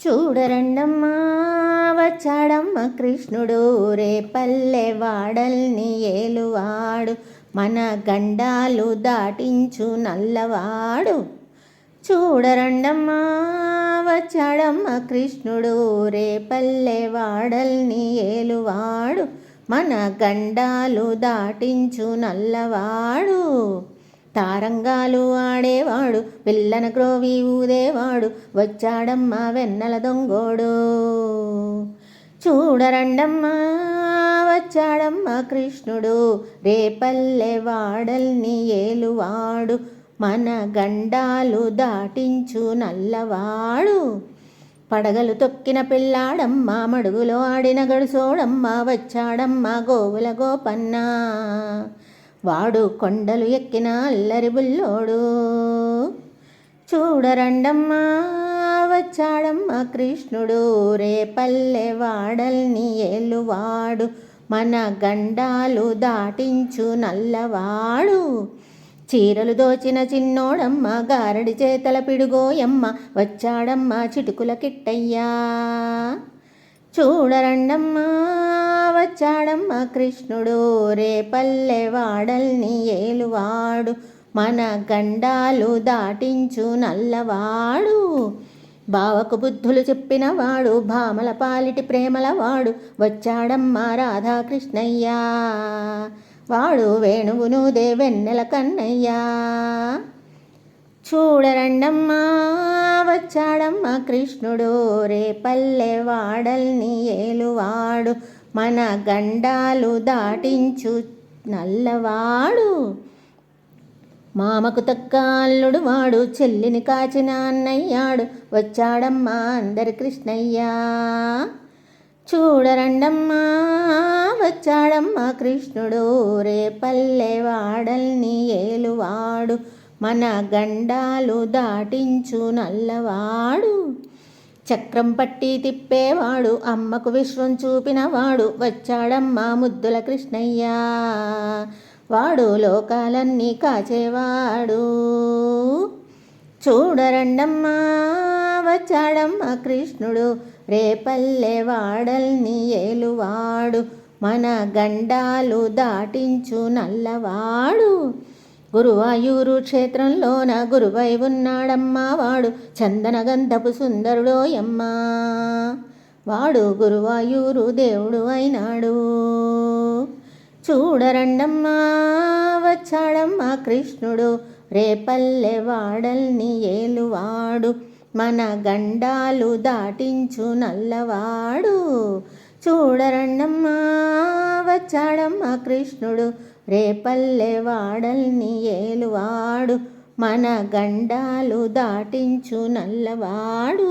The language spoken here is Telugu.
చూడరండమ్మా వచ్చాడమ్మ కృష్ణుడు, రేపల్లె వాడల్ని ఏలువాడు, మన గండాలు దాటించు నల్లవాడు. చూడరండమ్మా వచ్చాడమ్మ కృష్ణుడు, రేపల్లె వాడల్ని ఏలువాడు, మన గండాలు దాటించు నల్లవాడు. తారంగాలు ఆడేవాడు, పిల్లన క్రోవి ఊదేవాడు, వచ్చాడమ్మా వెన్నెల దొంగోడు. చూడరండమ్మా వచ్చాడమ్మా కృష్ణుడు, రేపల్లె వాడల్ని ఏలువాడు, మన గండాలు దాటించు నల్లవాడు. పడగలు తొక్కిన పిల్లాడమ్మ, మడుగులో ఆడిన గడుసోడమ్మ, వచ్చాడమ్మా గోవుల గోపన్న, వాడు కొండలు ఎక్కిన అల్లరి బుల్లోడు. చూడరండమ్మా వచ్చాడమ్మా కృష్ణుడు, రేపల్లె వాడల్ని ఏలువాడు, మన గండాలు దాటించు నల్లవాడు. చీరలు దోచిన చిన్నోడమ్మ, గారడి చేతల పిడుగోయమ్మ, వచ్చాడమ్మా చిటుకుల కిట్టయ్యా. చూడరండమ్మా వచ్చాడమ్మా కృష్ణుడు, రేపల్లె వాడల్ని ఏలువాడు, మన గండాలు దాటించు నల్లవాడు. బావకు బుద్ధులు చెప్పినవాడు, భామల పాలిటి ప్రేమలవాడు, వచ్చాడమ్మా రాధాకృష్ణయ్యా, వాడు వేణువును వెన్నెల కన్నయ్యా. చూడరండమ్మా వచ్చాడమ్మా కృష్ణుడు, రేపల్లె వాడల్ని ఏలువాడు, మన గండాలు దాటించు నల్లవాడు. మామకు తక్క అల్లుడు వాడు, చెల్లిని కాచిన అన్నయ్యాడు, వచ్చాడమ్మా అందరి కృష్ణయ్యా. చూడరండమ్మా వచ్చాడమ్మా కృష్ణుడు, రేపల్లె వాడల్ని ఏలువాడు, మన గండాలు దాటించు నల్లవాడు. చక్రం పట్టి తిప్పేవాడు, అమ్మకు విశ్వం చూపినవాడు, వచ్చాడమ్మా ముద్దుల కృష్ణయ్యా, వాడు లోకాలన్నీ కాచేవాడు. చూడరండమ్మా వచ్చాడమ్మా కృష్ణుడు, రేపల్లె వాడల్ని ఏలువాడు, మన గండాలు దాటించు నల్లవాడు. గురువాయూరు క్షేత్రంలోన గురువై ఉన్నాడమ్మా, వాడు చందన గంధపు సుందరుడోయమ్మా, వాడు గురువాయూరు దేవుడు అయినాడు. చూడరండమ్మా వచ్చాడమ్మా కృష్ణుడు, రేపల్లె వాడల్ని ఏలువాడు, మన గండాలు దాటించు నల్లవాడు. చూడరండమ్మా వచ్చాడమ్మా కృష్ణుడు, రేపల్లె వాడల్ని ఏలువాడు, మన గండాలు దాటించు నల్లవాడు.